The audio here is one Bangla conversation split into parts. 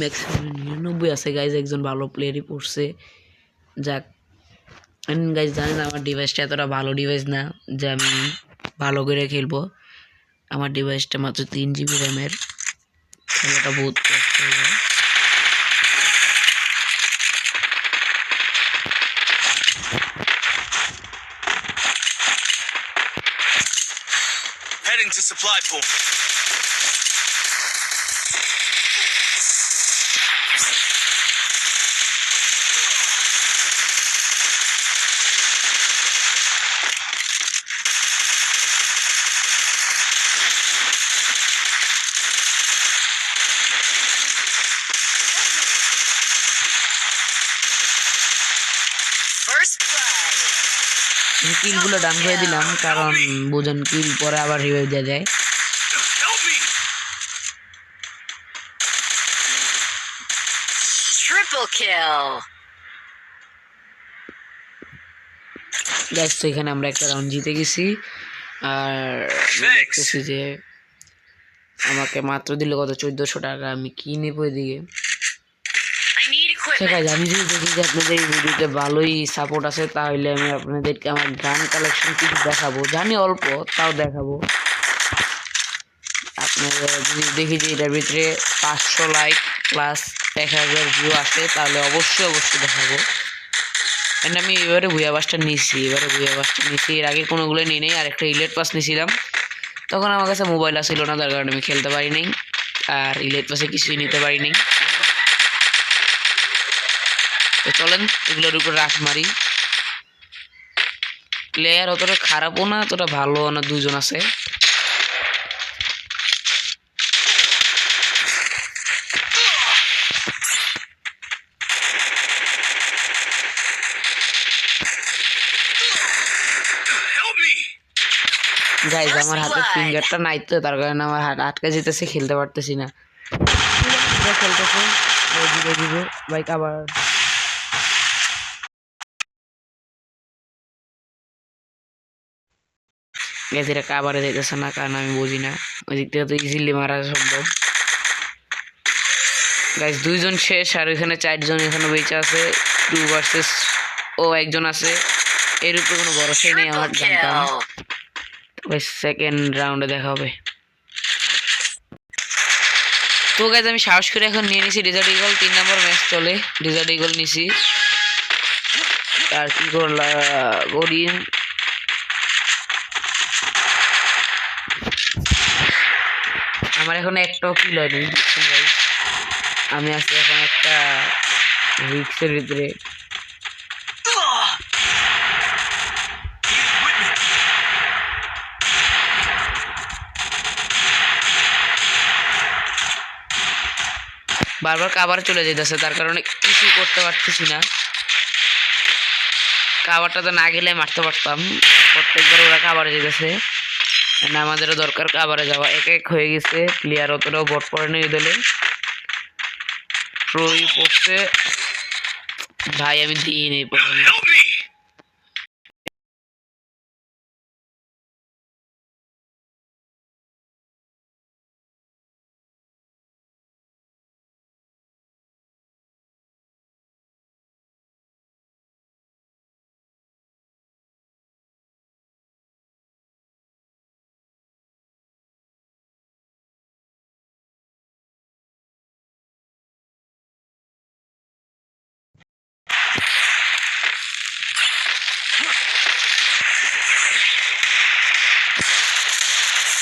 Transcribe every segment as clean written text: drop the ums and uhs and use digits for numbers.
ম্যাক্সিমাম 99 আছে গাইজ, একজন ভালো প্লেয়ারই পড়ছে। যাক গাইজ, জানেন আমার ডিভাইসটা এতটা ভালো ডিভাইস না যে আমি ভালো করে খেলবো। আমার ডিভাইসটা মাত্র 3 GB র্যামের, খেলাটা বহুত কষ্ট হয়ে যায়। Heading to supply point. কিলগুলো ডান করে দিলাম, কারণ বুঝেন কিল পরে আবার রিভাইভ দেওয়া যায়। Help me. Triple kill. Guys, তো এখানে আমরা একটা রাউন্ড জিতে গেছি। আর দেখতেছি যে আমাকে মাত্র দিল কত 1400 টাকা। আমি কি নেবো এদিকে। ঠিক আছে, আমি যদি দেখি যে আপনাদের এই ভিডিওতে ভালোই সাপোর্ট আছে, তাহলে আমি আপনাদেরকে আমার গান কালেকশন কিছু দেখাবো। জানি অল্প, তাও দেখাবো। আপনারা যদি দেখি যে এটার ভিতরে 500 লাইক প্লাস 1000 ভিউ আসে, তাহলে অবশ্যই দেখাবো। এন্ড আমি এবারে ভুয়া বাসটা নিছি, এর আগে কোনোগুলো নিয়ে নেই। আর একটা ইলেট পাস নিয়েছিলাম, তখন আমার কাছে মোবাইল আসছিল না, তার কারণে আমি খেলতে পারি নাই। আর ইলেট পাসে কিছুই নিতে পারি নাই। তো চলেন এগুলোর উপর রাশ মারি। প্লেয়ার অতটা খারাপও না, অতটা ভালো না, দুজন আছে। গাইজ, আমার হাতে ফিঙ্গারটা নাই তো, তার কারণে আমার হাত আটকে যেতেছে, খেলতে পারতেছি না। খেলতেছে ধীরে ধীরে বাইক আবার গেছিরা কাবারে যাইতেছে না, কারণ আমি বুঝি না। ওই দিক থেকে তো ইজিলি মারা সম্ভব। গাইজ, 2 জন শেষ, আর ওইখানে 4 জন এখানে বেঁচে আছে। 2 ভার্সেস ও একজন আছে। এর উপরে কোনো ভরসাই নেই আমার, জানতাম। ওই সেকেন্ড রাউন্ডে দেখা হবে। তো গাইজ, আমি সাহস করে এখন নিয়ে নিছি ডেজার্ট ইগল। 3 নম্বর ম্যাচ চলে, ডেজার্ট ইগল নিছি। আর কি করি, আমার এখন একটাও কিল হয়নি। আমি আছি এখন একটা রিক্সের ভিতরে। বারবার কাবার চলে যেতেছে, তার কারণে কিছুই করতে পারতেছি না। কাবারটা তো না গেলে মারতে পারতাম। প্রত্যেকবার ওরা কাবারে যেতেছে, আমাদেরও দরকার কাবারে যাওয়া। এক হয়ে গেছে, প্লেয়ার অতটাও বট করে নেই দলে। প্রোই পড়ছে ভাই, আমি দিই নেই প্রথমে।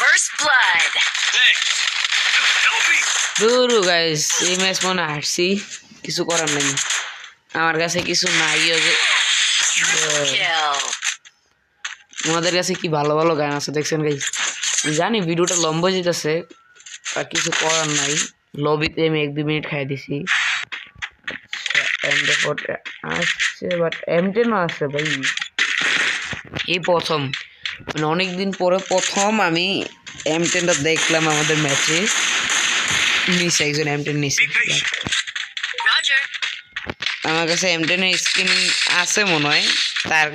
First blood. দুরু গাইস, এই ম্যাচ মনে হারছি, কিছু করার নেই। আমার কাছে কিছু নাই। আমাদের কাছে কি ভালো ভালো গান আছে দেখছেন গাইস। জানি ভিডিওটা লম্বা যেতেছে, আর কিছু করার নাই। লবিতে আমি 1-2 মিনিট খাই দিছি। আসছে, বাট M10 আছে ভাই। এই প্রথম, মানে অনেকদিন পরে প্রথম আমি M10টা দেখলাম আমাদের ম্যাচে। নিচে একজন M10 নিচে। আমার কাছে M10 এর স্কিন আছে মনে হয়, তার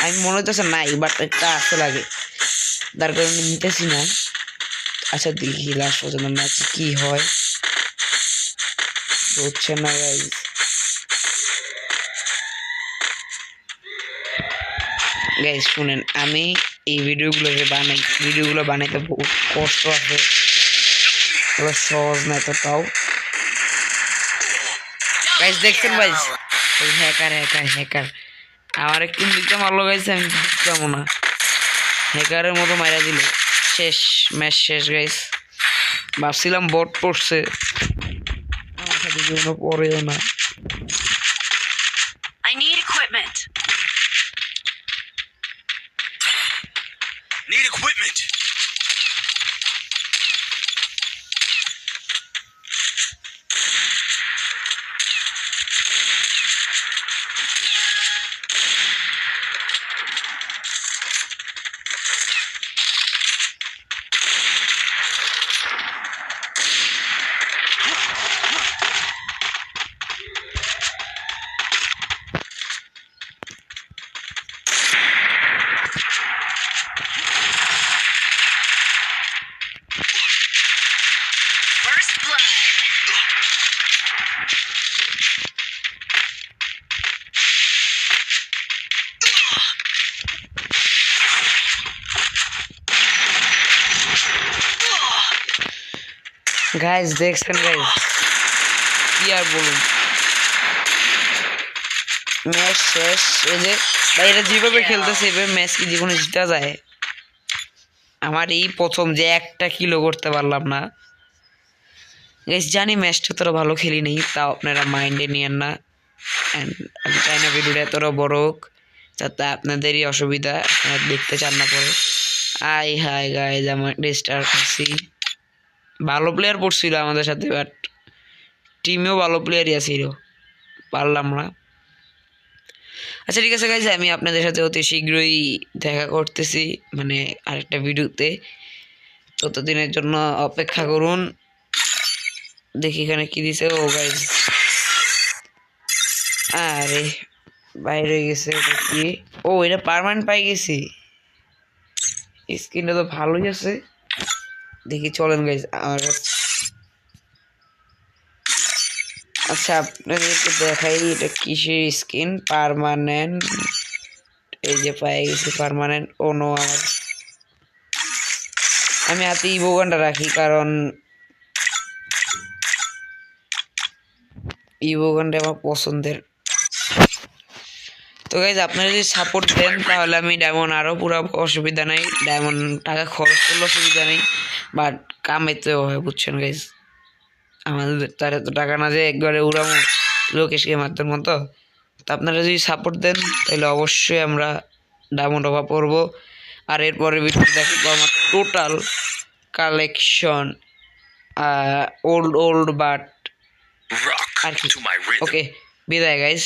আমি মনে হইতেছে নাই, বাট একটা আছে লাগে, তার কারণে নিতেছি না। আচ্ছা, দেখি লাস্ট পর্যন্ত ম্যাচ কি হয়। হচ্ছে না গাইজ। গাইজ শুনেন, আমি এই ভিডিওগুলো যে বানাই, ভিডিওগুলো বানাইতে বহুত কষ্ট আছে, এগুলো সহজ না এতটাও। গাইজ দেখছেন গাইজ, ওই হ্যাকার হ্যাকার হ্যাকার আমার একটু দিতে মারলো গাইজ, আমি যাবো না, হ্যাকারের মতো মাইরা দিল, শেষ ম্যাচ শেষ গাইজ। ভাবছিলাম বট পড়ছে, আমার সাথে জীবনে পড়েও না। I need equipment. Need equipment. First blood. Guys দেখছেন গাইজ, কি আর বলুন, ম্যাচ শেষ। এই যে ভাই এটা যেভাবে খেলতেছে এভাবে ম্যাচ কি জীবনে জিতা যায়? আমার এই প্রথম যে একটা কিলো করতে পারলাম না গাইজ। জানি ম্যাচটা তোরা ভালো খেলি নেই, তাও আপনারা মাইন্ডে নিয়েন না। অ্যান্ড আমি চাই না ভিডিওটা এতটা বড় হোক, যাতে আপনাদেরই অসুবিধা, আপনারা দেখতে চান না পরে। আই হাই গাইজ, আমার ডিস্টার্ব করছি। ভালো প্লেয়ার পড়ছিল আমাদের সাথে, বাট টিমেও ভালো প্লেয়ারই আছিল, পারলাম না। আচ্ছা ঠিক আছে গাইজ, আমি আপনাদের সাথে অতি শীঘ্রই দেখা করতেছি, মানে আরেকটা ভিডিওতে। ততদিনের জন্য অপেক্ষা করুন। দেখি এখানে কি দিছে। ও গাইজ, আরে বাইরে গেছে এটা কি? ও এটা পার্মানেন্ট পাই গেছি, স্কিনটা তো ভালোই আছে। দেখি চলেন গাইজ আমার কাছে। আচ্ছা আপনাদেরকে দেখাই এটা কিসের স্কিন, পার্মানেন্ট। এই যে পাই গেছি পার্মানেন্ট। ও নো, আমি হাতে ইভোগানটা রাখি, কারণ ইভোগানটা আমার পছন্দের। তো গাইজ আপনারা যদি সাপোর্ট দেন তাহলে আমি ডায়মন্ড আরও পুরো অসুবিধা নেই, ডায়মন্ড টাকা খরচ করলে অসুবিধা নেই, বাট কামাইতেও হয়, বুঝছেন গাইজ। আমাদের তার এত টাকা না যে একবারে উড়ামো লোকেশ গেমারদের মতো। তো আপনারা যদি সাপোর্ট দেন তাহলে অবশ্যই আমরা ডায়মন্ড অভাব করবো। আর এরপরে ভিডিও দেখবো আমার total collection, old but Rock আর কি। to my rhythm. ওকে, বিদায় গাইজ।